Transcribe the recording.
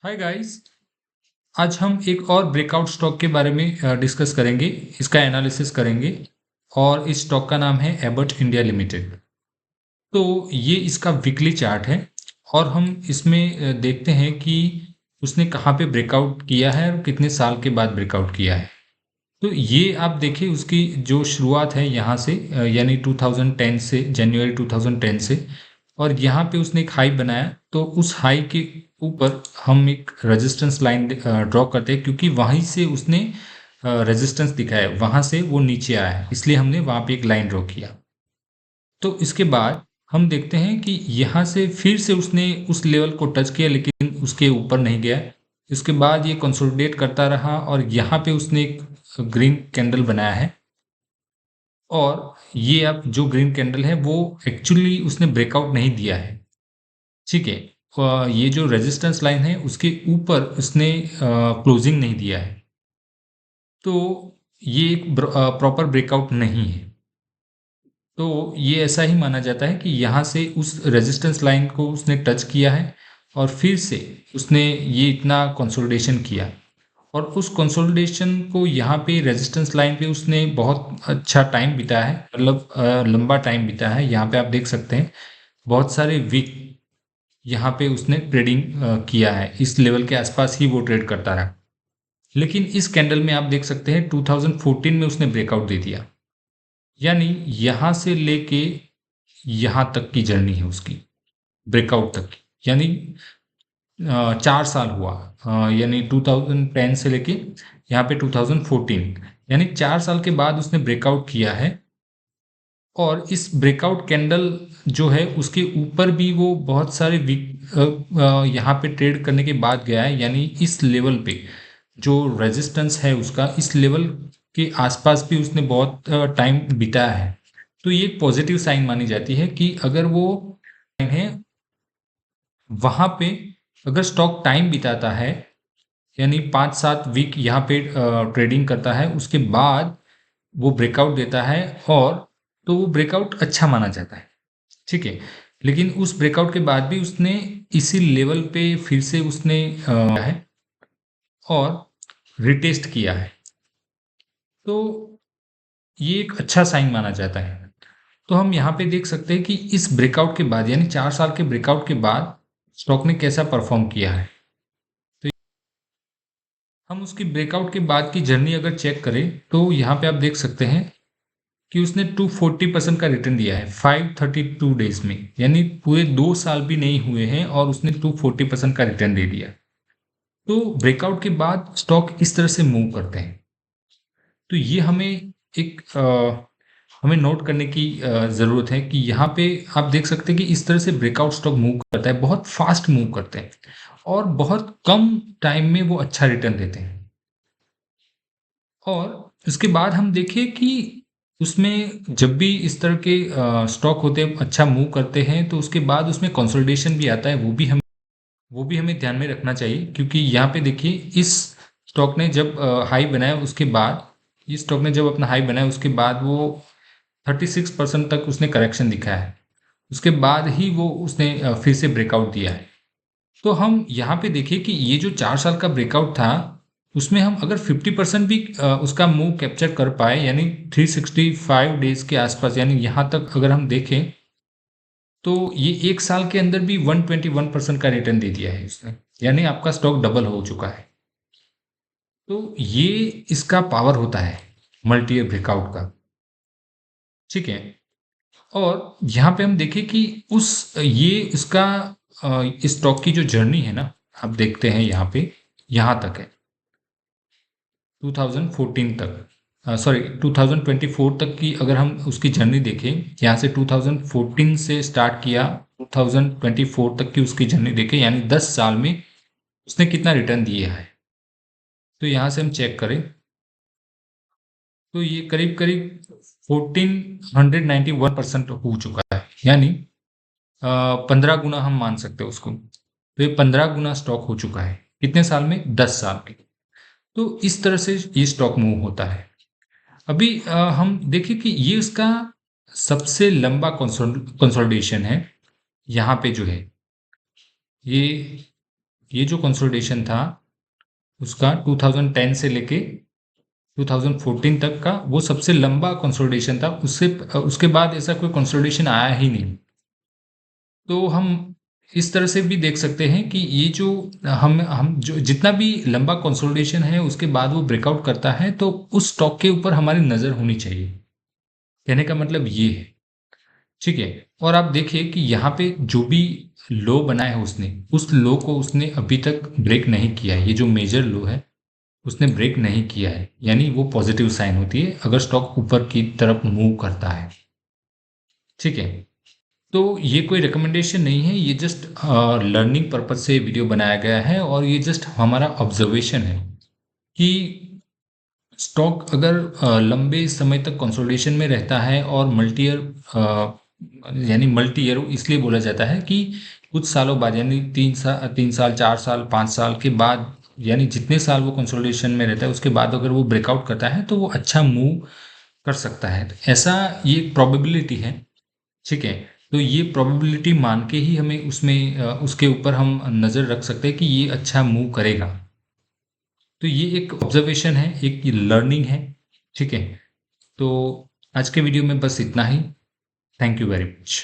Hi guys. आज हम एक और ब्रेकआउट स्टॉक के बारे में डिस्कस करेंगे, इसका एनालिसिस करेंगे। और इस स्टॉक का नाम है एबट इंडिया लिमिटेड। तो ये इसका वीकली चार्ट है और हम इसमें देखते हैं कि उसने कहाँ पे ब्रेकआउट किया है और कितने साल के बाद ब्रेकआउट किया है। तो ये आप देखिए, उसकी जो शुरुआत है यहाँ से, यानी 2010 से, जनवरी 2010 से। और यहाँ पे उसने एक हाई बनाया, तो उस हाई के ऊपर हम एक रेजिस्टेंस लाइन ड्रॉ करते हैं, क्योंकि वहीं से उसने रेजिस्टेंस दिखाया, वहाँ से वो नीचे आया है, इसलिए हमने वहाँ पे एक लाइन ड्रॉ किया। तो इसके बाद हम देखते हैं कि यहाँ से फिर से उसने उस लेवल को टच किया, लेकिन उसके ऊपर नहीं गया। इसके बाद ये कंसोलिडेट करता रहा और यहाँ पे उसने एक ग्रीन कैंडल बनाया है। और ये अब जो ग्रीन कैंडल है वो एक्चुअली उसने ब्रेकआउट नहीं दिया है, ठीक है। ये जो रेजिस्टेंस लाइन है उसके ऊपर उसने क्लोजिंग नहीं दिया है, तो ये एक प्रॉपर ब्रेकआउट नहीं है। तो ये ऐसा ही माना जाता है कि यहाँ से उस रेजिस्टेंस लाइन को उसने टच किया है और फिर से उसने ये इतना कंसोलिडेशन किया। और उस कंसोलिडेशन को यहाँ पे रेजिस्टेंस लाइन पे उसने बहुत अच्छा टाइम बिताया है, मतलब लंबा टाइम बिताया है। यहाँ पे आप देख सकते हैं बहुत सारे वीक यहाँ पे उसने ट्रेडिंग किया है, इस लेवल के आसपास ही वो ट्रेड करता रहा। लेकिन इस कैंडल में आप देख सकते हैं 2014 में उसने ब्रेकआउट दे दिया, यानी यहाँ से लेके यहाँ तक की जर्नी है उसकी, ब्रेकआउट तक की। यानी 4 साल हुआ, यानी 2010 से लेके यहाँ पे 2014, यानी 4 साल के बाद उसने ब्रेकआउट किया है। और इस ब्रेकआउट कैंडल जो है उसके ऊपर भी वो बहुत सारे वीक यहाँ पे ट्रेड करने के बाद गया है, यानी इस लेवल पे जो रेजिस्टेंस है उसका, इस लेवल के आसपास भी उसने बहुत टाइम बिताया है। तो ये एक पॉजिटिव साइन मानी जाती है कि अगर वो है वहाँ पे, अगर स्टॉक टाइम बिताता है, यानी 5-7 वीक यहाँ पे ट्रेडिंग करता है, उसके बाद वो ब्रेकआउट देता है, और तो वो ब्रेकआउट अच्छा माना जाता है, ठीक है। लेकिन उस ब्रेकआउट के बाद भी उसने इसी लेवल पे फिर से उसने है और रिटेस्ट किया है, तो ये एक अच्छा साइन माना जाता है। तो हम यहाँ पे देख सकते हैं कि इस ब्रेकआउट के बाद, यानी 4 साल के ब्रेकआउट के बाद स्टॉक ने कैसा परफॉर्म किया है। तो हम उसकी ब्रेकआउट के बाद की जर्नी अगर चेक करें तो यहाँ पे आप देख सकते हैं कि उसने 240% का रिटर्न दिया है 532 डेज में, यानी पूरे 2 साल भी नहीं हुए हैं और उसने 240% का रिटर्न दे दिया। तो ब्रेकआउट के बाद स्टॉक इस तरह से मूव करते हैं। तो ये हमें एक हमें नोट करने की ज़रूरत है कि यहाँ पे आप देख सकते हैं कि इस तरह से ब्रेकआउट स्टॉक मूव करता है, बहुत फास्ट मूव करते हैं और बहुत कम टाइम में वो अच्छा रिटर्न देते हैं। और उसके बाद हम देखें कि उसमें जब भी इस तरह के स्टॉक होते हैं, अच्छा मूव करते हैं, तो उसके बाद उसमें कंसोलिडेशन भी आता है, वो भी हमें ध्यान में रखना चाहिए। क्योंकि यहाँ पे देखिए, इस स्टॉक ने जब हाई बनाया उसके बाद, इस स्टॉक ने जब अपना हाई बनाया उसके बाद वो 36% तक उसने करेक्शन दिखाया है, उसके बाद ही वो उसने फिर से ब्रेकआउट दिया है। तो हम यहाँ पे देखिए कि ये जो 4 साल का ब्रेकआउट था, उसमें हम अगर 50% भी उसका मूव कैप्चर कर पाए, यानी 365 डेज के आसपास, यानी यहाँ तक अगर हम देखें, तो ये 1 साल के अंदर भी 121% का रिटर्न दे दिया है इसने, यानी आपका स्टॉक डबल हो चुका है। तो ये इसका पावर होता है मल्टी ईयर ब्रेकआउट का, ठीक है। और यहाँ पे हम देखें कि ये इसका इस स्टॉक की जो जर्नी है ना, आप देखते हैं यहाँ पे, यहाँ तक है 2014 तक, सॉरी 2024 तक की अगर हम उसकी जर्नी देखें, यहाँ से 2014 से स्टार्ट किया, 2024 तक की उसकी जर्नी देखें, यानी 10 साल में उसने कितना रिटर्न दिया है। तो यहाँ से हम चेक करें तो ये करीब करीब 1491% हो चुका है, यानी 15 गुना हम मान सकते हैं उसको। तो ये 15 गुना स्टॉक हो चुका है कितने साल में, 10 साल में। तो इस तरह से ये स्टॉक मूव होता है। अभी हम देखें कि ये इसका सबसे लंबा कंसोलिडेशन है। यहाँ पे जो है ये ये जो कंसोलिडेशन था उसका 2010 से लेके 2014 तक का वो सबसे लंबा कंसोलिडेशन था। उसके बाद ऐसा कोई कंसोलिडेशन आया ही नहीं। तो हम इस तरह से भी देख सकते हैं कि ये जो हम जो जितना भी लंबा कंसोलिडेशन है उसके बाद वो ब्रेकआउट करता है तो उस स्टॉक के ऊपर हमारी नज़र होनी चाहिए। कहने का मतलब ये है, ठीक है। और आप देखिए कि यहाँ पे जो भी लो बनाया है उसने, उस लो को उसने अभी तक ब्रेक नहीं किया है। ये जो मेजर लो है उसने ब्रेक नहीं किया है, यानी वो पॉजिटिव साइन होती है अगर स्टॉक ऊपर की तरफ मूव करता है, ठीक है। तो ये कोई रिकमेंडेशन नहीं है, ये जस्ट लर्निंग पर्पज से वीडियो बनाया गया है और ये जस्ट हमारा ऑब्जर्वेशन है कि स्टॉक अगर लंबे समय तक कंसोलिडेशन में रहता है और मल्टी ईयर, यानी मल्टी ईयर इसलिए बोला जाता है कि कुछ सालों बाद, यानी 3 साल 4 साल 5 साल के बाद, यानी जितने साल वो कंसोलिडेशन में रहता है उसके बाद अगर वो ब्रेकआउट करता है तो वो अच्छा मूव कर सकता है। तो ऐसा ये प्रोबेबिलिटी है, ठीक है। तो ये प्रोबेबिलिटी मान के ही हमें उसमें उसके ऊपर हम नज़र रख सकते हैं कि ये अच्छा मूव करेगा। तो ये एक ऑब्जर्वेशन है, एक लर्निंग है, ठीक है। तो आज के वीडियो में बस इतना ही। Thank you very much.